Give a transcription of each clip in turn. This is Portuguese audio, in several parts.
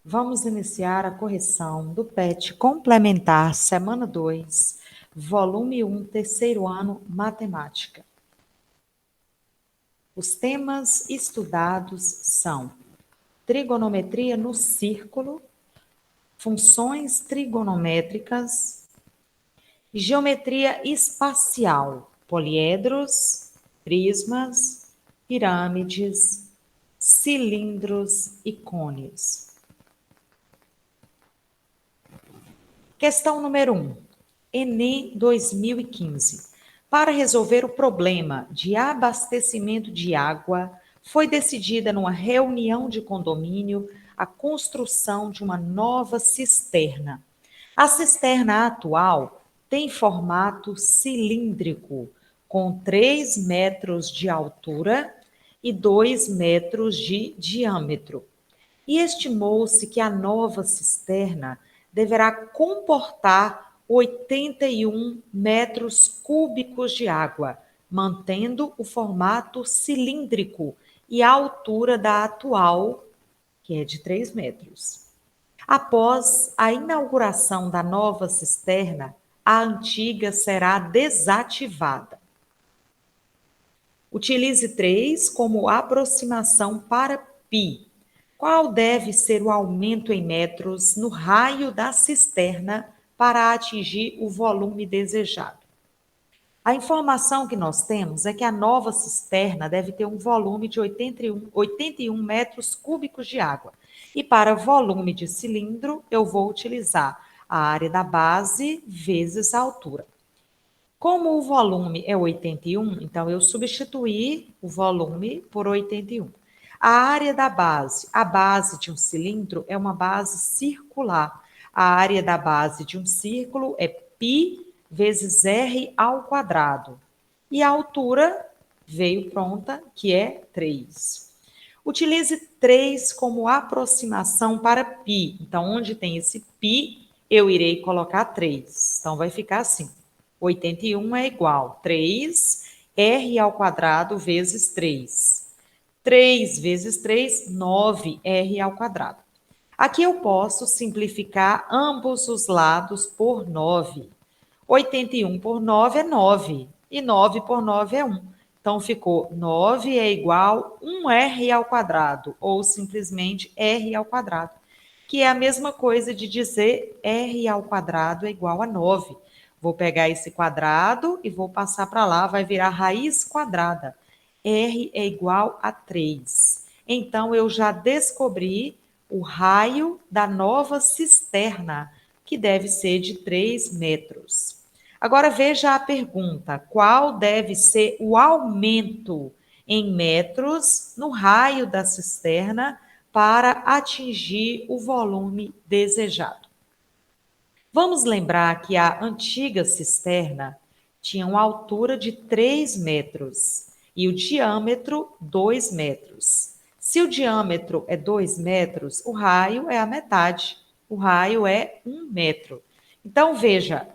Vamos iniciar a correção do PET complementar, semana 2, volume 1, terceiro ano, matemática. Os temas estudados são trigonometria no círculo, funções trigonométricas, geometria espacial, poliedros, prismas, pirâmides, cilindros e cones. Questão número 1. Enem 2015. Para resolver o problema de abastecimento de água, foi decidida numa reunião de condomínio a construção de uma nova cisterna. A cisterna atual tem formato cilíndrico, com 3 metros de altura e 2 metros de diâmetro. E estimou-se que a nova cisterna deverá comportar 81 metros cúbicos de água, mantendo o formato cilíndrico e a altura da atual, que é de 3 metros. Após a inauguração da nova cisterna, a antiga será desativada. Utilize 3 como aproximação para π. Qual deve ser o aumento em metros no raio da cisterna para atingir o volume desejado? A informação que nós temos é que a nova cisterna deve ter um volume de 81 metros cúbicos de água. E para volume de cilindro, eu vou utilizar a área da base vezes a altura. Como o volume é 81, então eu substituí o volume por 81. A área da base, a base de um cilindro é uma base circular. A área da base de um círculo é π vezes r ao quadrado. E a altura veio pronta, que é 3. Utilize 3 como aproximação para π. Então, onde tem esse π, eu irei colocar 3. Então, vai ficar assim. 81 é igual a 3 r ao quadrado vezes 3. 3 vezes 3, 9 r ao quadrado. Aqui eu posso simplificar ambos os lados por 9. 81 por 9 é 9. E 9 por 9 é 1. Então, ficou 9 é igual a 1r ao quadrado, ou simplesmente r ao quadrado, que é a mesma coisa de dizer r ao quadrado é igual a 9. Vou pegar esse quadrado e vou passar para lá, vai virar raiz quadrada. R é igual a 3. Então, eu já descobri o raio da nova cisterna, que deve ser de 3 metros. Agora, veja a pergunta: qual deve ser o aumento em metros no raio da cisterna para atingir o volume desejado? Vamos lembrar que a antiga cisterna tinha uma altura de 3 metros e o diâmetro 2 metros. Se o diâmetro é 2 metros, o raio é a metade. O raio é 1 metro. Então, veja,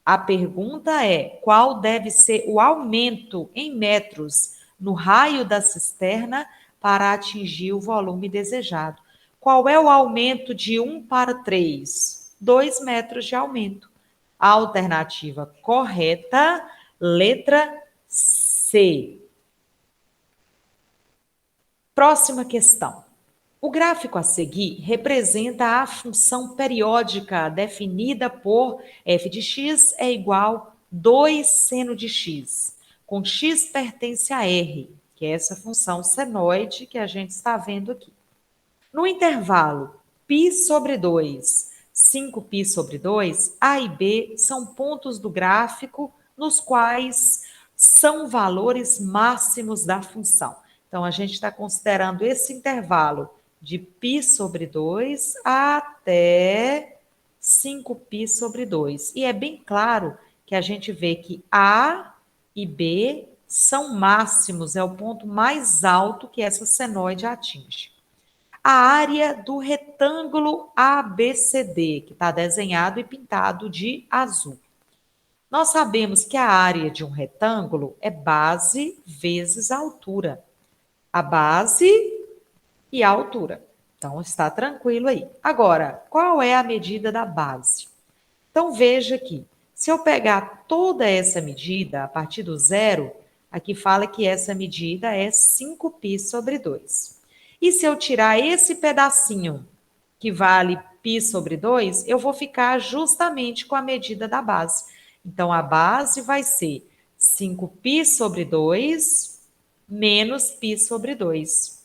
a pergunta é: qual deve ser o aumento em metros no raio da cisterna para atingir o volume desejado? Qual é o aumento de 1 para 3? 2 metros de aumento. A alternativa correta, letra C. Próxima questão. O gráfico a seguir representa a função periódica definida por f de x é igual a 2 seno de x, com x pertence a r, que é essa função senoide que a gente está vendo aqui. No intervalo π sobre 2, 5π sobre 2, A e B são pontos do gráfico nos quais são valores máximos da função. Então, a gente está considerando esse intervalo de π sobre 2 até 5π sobre 2. E é bem claro que a gente vê que A e B são máximos, é o ponto mais alto que essa senoide atinge. A área do retângulo ABCD, que está desenhado e pintado de azul. Nós sabemos que a área de um retângulo é base vezes a altura. A base e a altura. Então, está tranquilo aí. Agora, qual é a medida da base? Então, veja aqui. Se eu pegar toda essa medida, a partir do zero, aqui fala que essa medida é 5π sobre 2. E se eu tirar esse pedacinho, que vale π sobre 2, eu vou ficar justamente com a medida da base. Então, a base vai ser 5π sobre 2 menos π sobre 2.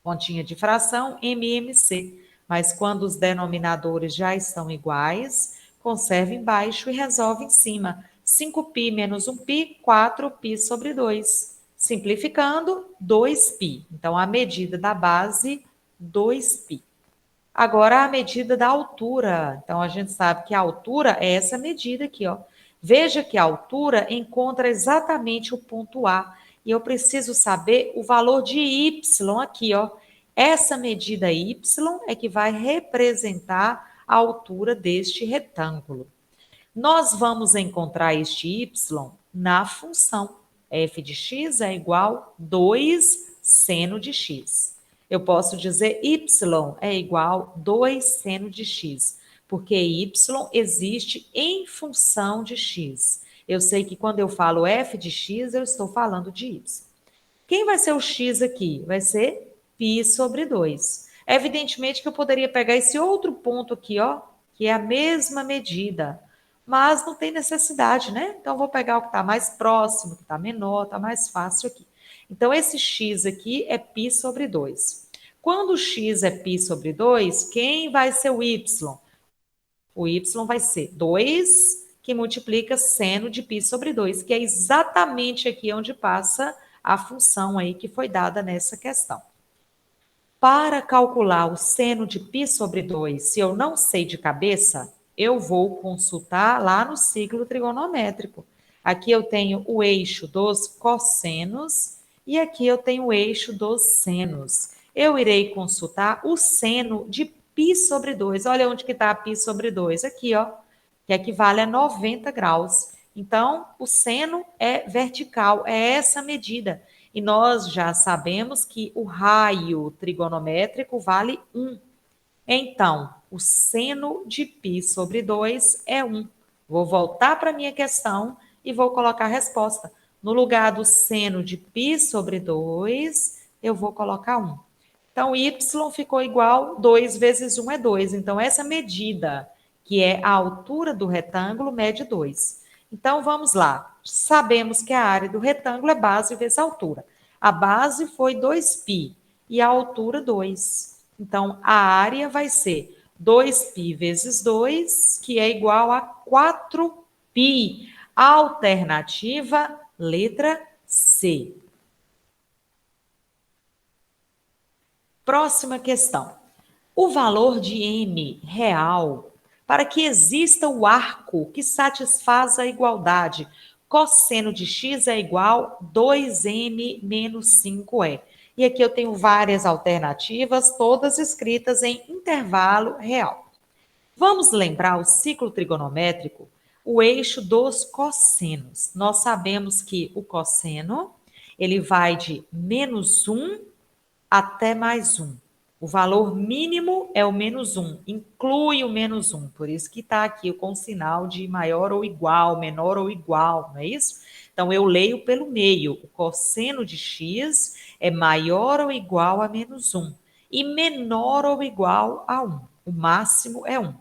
Continha de fração, MMC. Mas quando os denominadores já estão iguais, conserva embaixo e resolve em cima. 5π menos 1π, 4π sobre 2. Simplificando, 2π. Então, a medida da base, 2π. Agora, a medida da altura. Então, a gente sabe que a altura é essa medida aqui, ó. Veja que a altura encontra exatamente o ponto A. E eu preciso saber o valor de y aqui, ó. Essa medida y é que vai representar a altura deste retângulo. Nós vamos encontrar este y na função. F de x é igual a 2 seno de x. Eu posso dizer y é igual a 2 seno de x, porque y existe em função de x. Eu sei que quando eu falo f de x, eu estou falando de y. Quem vai ser o x aqui? Vai ser π sobre 2. Evidentemente que eu poderia pegar esse outro ponto aqui, ó, que é a mesma medida, mas não tem necessidade, né? Então, eu vou pegar o que está mais próximo, que está menor, está mais fácil aqui. Então, esse x aqui é π sobre 2. Quando o x é π sobre 2, quem vai ser o y? O y vai ser 2 que multiplica seno de π sobre 2, que é exatamente aqui onde passa a função aí que foi dada nessa questão. Para calcular o seno de π sobre 2, se eu não sei de cabeça, eu vou consultar lá no ciclo trigonométrico. Aqui eu tenho o eixo dos cossenos e aqui eu tenho o eixo dos senos. Eu irei consultar o seno de π sobre 2. Olha onde que está π sobre 2. Aqui, ó, que equivale a 90 graus. Então, o seno é vertical, é essa medida. E nós já sabemos que o raio trigonométrico vale 1. Então, o seno de π sobre 2 é 1. Vou voltar para a minha questão e vou colocar a resposta. No lugar do seno de π sobre 2, eu vou colocar 1. Então, y ficou igual, 2 vezes 1 é 2. Então, essa medida, que é a altura do retângulo, mede 2. Então, vamos lá. Sabemos que a área do retângulo é base vezes altura. A base foi 2π e a altura 2. Então, a área vai ser 2π vezes 2, que é igual a 4π. Alternativa, letra C. Próxima questão. O valor de m real para que exista o arco que satisfaz a igualdade. Cosseno de x é igual a 2m menos 5e. E aqui eu tenho várias alternativas, todas escritas em intervalo real. Vamos lembrar o ciclo trigonométrico, o eixo dos cossenos. Nós sabemos que o cosseno, ele vai de menos 1 até mais 1. O valor mínimo é o menos 1, inclui o menos 1, por isso que está aqui com o sinal de maior ou igual, menor ou igual, não é isso? Então, eu leio pelo meio, o cosseno de x é maior ou igual a menos 1 e menor ou igual a 1, o máximo é 1.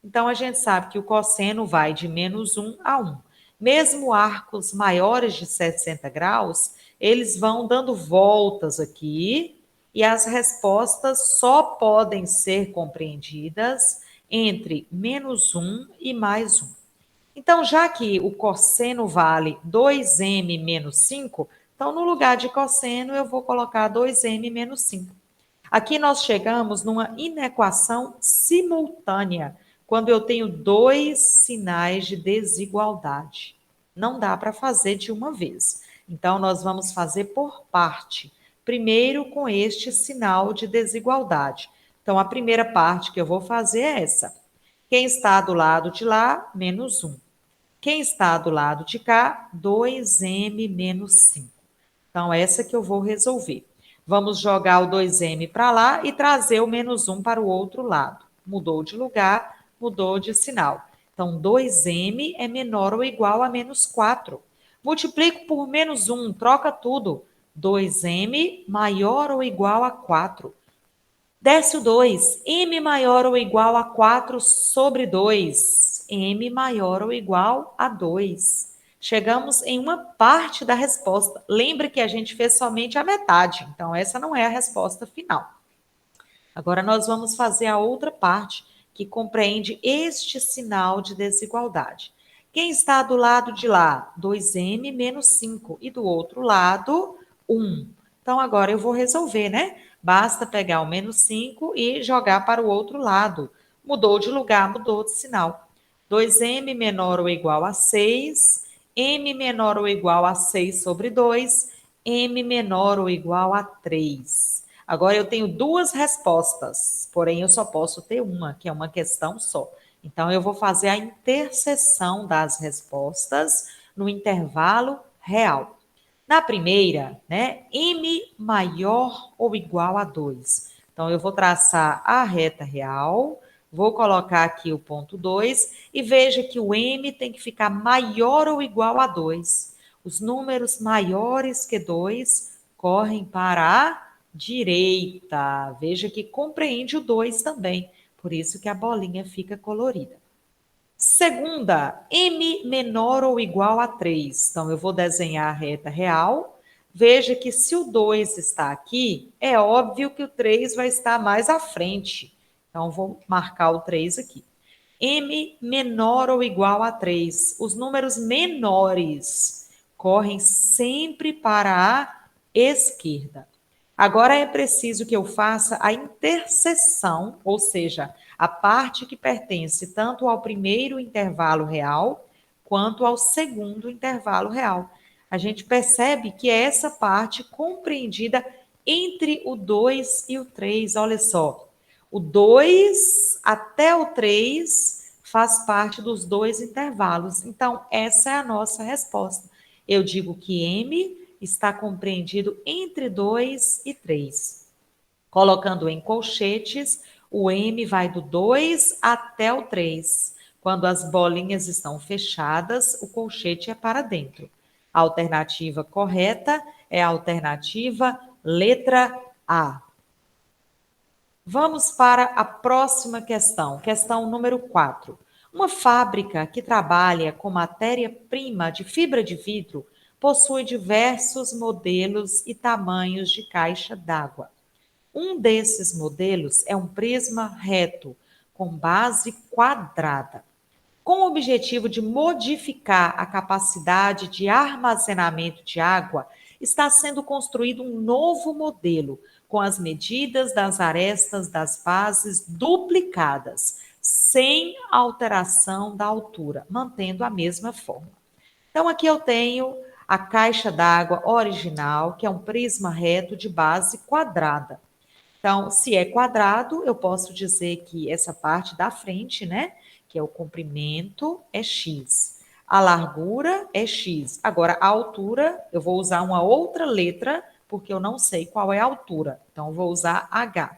Então, a gente sabe que o cosseno vai de menos 1 a 1. Mesmo arcos maiores de 60 graus, eles vão dando voltas aqui, e as respostas só podem ser compreendidas entre menos 1 e mais 1. Então, já que o cosseno vale 2m menos 5, então no lugar de cosseno eu vou colocar 2m menos 5. Aqui nós chegamos numa inequação simultânea, quando eu tenho dois sinais de desigualdade. Não dá para fazer de uma vez. Então, nós vamos fazer por parte. Primeiro, com este sinal de desigualdade. Então, a primeira parte que eu vou fazer é essa. Quem está do lado de lá, menos 1. Quem está do lado de cá, 2m menos 5. Então, essa que eu vou resolver. Vamos jogar o 2m para lá e trazer o menos 1 para o outro lado. Mudou de lugar, mudou de sinal. Então, 2m é menor ou igual a menos 4. Multiplico por menos 1, troca tudo. 2m maior ou igual a 4. Desce o 2, m maior ou igual a 4 sobre 2. M maior ou igual a 2. Chegamos em uma parte da resposta. Lembre que a gente fez somente a metade, então essa não é a resposta final. Agora nós vamos fazer a outra parte, que compreende este sinal de desigualdade. Quem está do lado de lá? 2m menos 5. E do outro lado, 1. Então, agora eu vou resolver, né? Basta pegar o menos 5 e jogar para o outro lado. Mudou de lugar, mudou de sinal. 2m menor ou igual a 6, m menor ou igual a 6 sobre 2, m menor ou igual a 3. Agora eu tenho duas respostas, porém eu só posso ter uma, que é uma questão só. Então eu vou fazer a interseção das respostas no intervalo real. Na primeira, né, m maior ou igual a 2. Então eu vou traçar a reta real, vou colocar aqui o ponto 2 e veja que o m tem que ficar maior ou igual a 2. Os números maiores que 2 correm para a direita. Veja que compreende o 2 também, por isso que a bolinha fica colorida. Segunda, m menor ou igual a 3. Então, eu vou desenhar a reta real. Veja que se o 2 está aqui, é óbvio que o 3 vai estar mais à frente. Então, vou marcar o 3 aqui. M menor ou igual a 3. Os números menores correm sempre para a esquerda. Agora é preciso que eu faça a interseção, ou seja, a parte que pertence tanto ao primeiro intervalo real quanto ao segundo intervalo real. A gente percebe que é essa parte compreendida entre o 2 e o 3. Olha só, o 2 até o 3 faz parte dos dois intervalos. Então, essa é a nossa resposta. Eu digo que M está compreendido entre 2 e 3. Colocando em colchetes, o M vai do 2 até o 3. Quando as bolinhas estão fechadas, o colchete é para dentro. A alternativa correta é a alternativa letra A. Vamos para a próxima questão número 4. Uma fábrica que trabalha com matéria-prima de fibra de vidro possui diversos modelos e tamanhos de caixa d'água. Um desses modelos é um prisma reto, com base quadrada. Com o objetivo de modificar a capacidade de armazenamento de água, está sendo construído um novo modelo, com as medidas das arestas das bases duplicadas, sem alteração da altura, mantendo a mesma forma. Então, aqui eu tenho a caixa d'água original, que é um prisma reto de base quadrada. Então, se é quadrado, eu posso dizer que essa parte da frente, né, que é o comprimento, é x. A largura é x. Agora, a altura, eu vou usar uma outra letra, porque eu não sei qual é a altura. Então, eu vou usar h.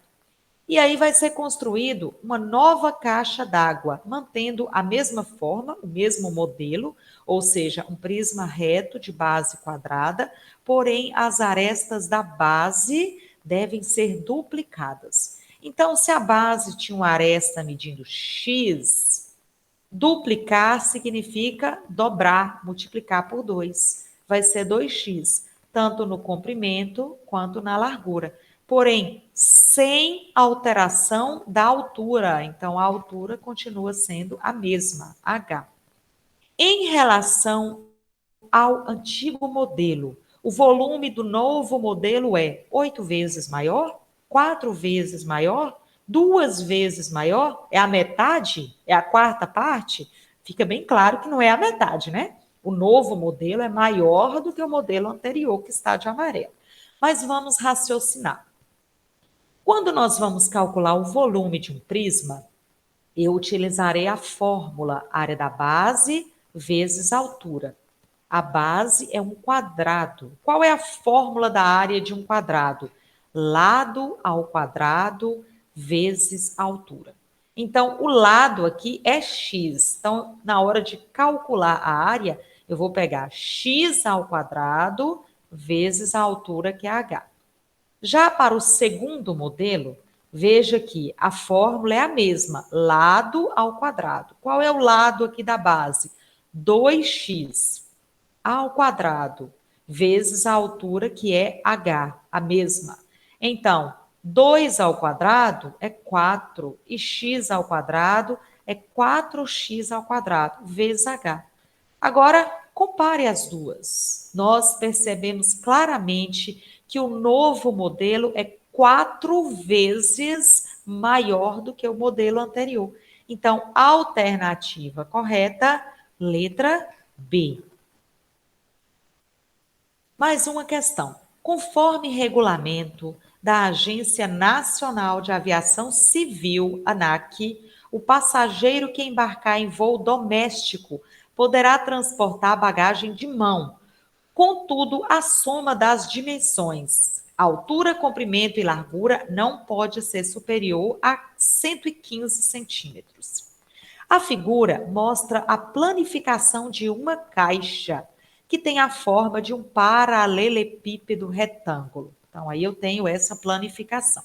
E aí vai ser construído uma nova caixa d'água, mantendo a mesma forma, o mesmo modelo, ou seja, um prisma reto de base quadrada, porém as arestas da base devem ser duplicadas. Então, se a base tinha uma aresta medindo x, duplicar significa dobrar, multiplicar por 2. Vai ser 2x, tanto no comprimento quanto na largura. Porém, sem alteração da altura. Então, a altura continua sendo a mesma, h. Em relação ao antigo modelo, o volume do novo modelo é 8 vezes maior, 4 vezes maior, 2 vezes maior, é a metade, é a quarta parte? Fica bem claro que não é a metade, né? O novo modelo é maior do que o modelo anterior, que está de amarelo. Mas vamos raciocinar. Quando nós vamos calcular o volume de um prisma, eu utilizarei a fórmula área da base vezes altura. A base é um quadrado. Qual é a fórmula da área de um quadrado? lado ao quadrado vezes altura. Então, o lado aqui é x. Então, na hora de calcular a área, eu vou pegar x ao quadrado vezes a altura, que é h. Já para o segundo modelo, veja que a fórmula é a mesma, lado ao quadrado. Qual é o lado aqui da base? 2x ao quadrado vezes a altura, que é h, a mesma. Então, 2 ao quadrado é 4 e x ao quadrado é 4x ao quadrado vezes h. Agora, compare as duas. Nós percebemos claramente que o novo modelo é 4 vezes maior do que o modelo anterior. Então, a alternativa correta, letra B. Mais uma questão. Conforme regulamento da Agência Nacional de Aviação Civil, ANAC, o passageiro que embarcar em voo doméstico poderá transportar bagagem de mão. Contudo, a soma das dimensões, altura, comprimento e largura, não pode ser superior a 115 centímetros. A figura mostra a planificação de uma caixa que tem a forma de um paralelepípedo retângulo. Então, aí eu tenho essa planificação.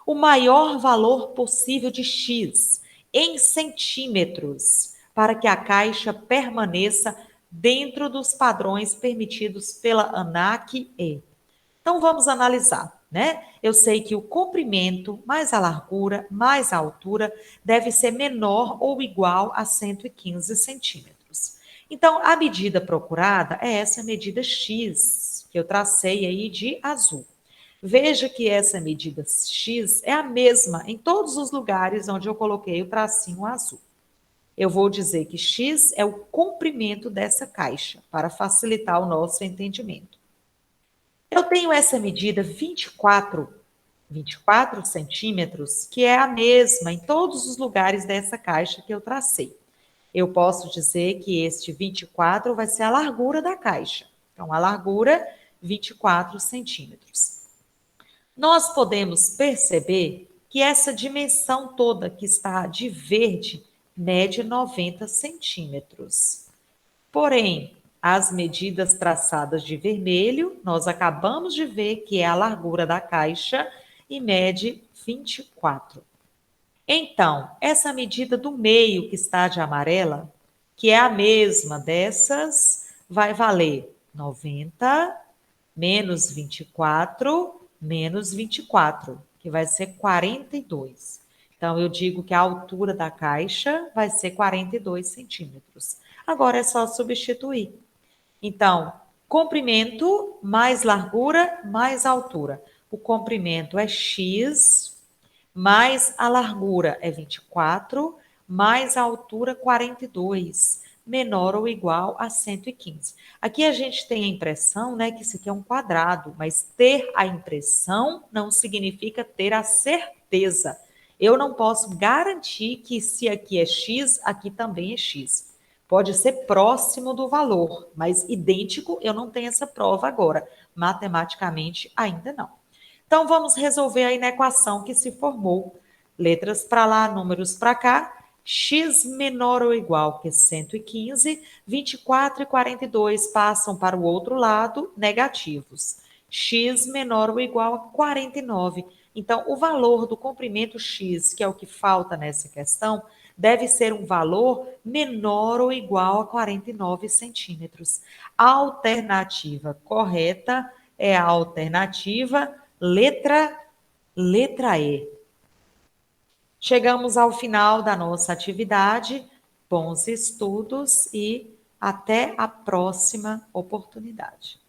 O maior valor possível de x em centímetros para que a caixa permaneça dentro dos padrões permitidos pela ANAC é. Então vamos analisar, né? Eu sei que o comprimento mais a largura mais a altura deve ser menor ou igual a 115 centímetros. Então a medida procurada é essa medida x, que eu tracei aí de azul. Veja que essa medida x é a mesma em todos os lugares onde eu coloquei o tracinho azul. Eu vou dizer que x é o comprimento dessa caixa, para facilitar o nosso entendimento. Eu tenho essa medida 24 centímetros, que é a mesma em todos os lugares dessa caixa que eu tracei. Eu posso dizer que este 24 vai ser a largura da caixa. Então, a largura, 24 centímetros. Nós podemos perceber que essa dimensão toda que está de verde mede 90 centímetros. Porém, as medidas traçadas de vermelho, nós acabamos de ver que é a largura da caixa e mede 24. Então, essa medida do meio que está de amarela, que é a mesma dessas, vai valer 90 menos 24 menos 24, que vai ser 42. Então, eu digo que a altura da caixa vai ser 42 centímetros. Agora é só substituir. Então, comprimento mais largura mais altura. O comprimento é x, mais a largura é 24, mais a altura 42, menor ou igual a 115. Aqui a gente tem a impressão, né, que isso aqui é um quadrado, mas ter a impressão não significa ter a certeza. Eu não posso garantir que se aqui é x, aqui também é x. Pode ser próximo do valor, mas idêntico eu não tenho essa prova agora. Matematicamente, ainda não. Então, vamos resolver aí na equação que se formou. Letras para lá, números para cá. X menor ou igual que 115, 24 e 42 passam para o outro lado, negativos. X menor ou igual a 49. Então, o valor do comprimento x, que é o que falta nessa questão, deve ser um valor menor ou igual a 49 centímetros. A alternativa correta é a alternativa letra E. Chegamos ao final da nossa atividade. Bons estudos e até a próxima oportunidade.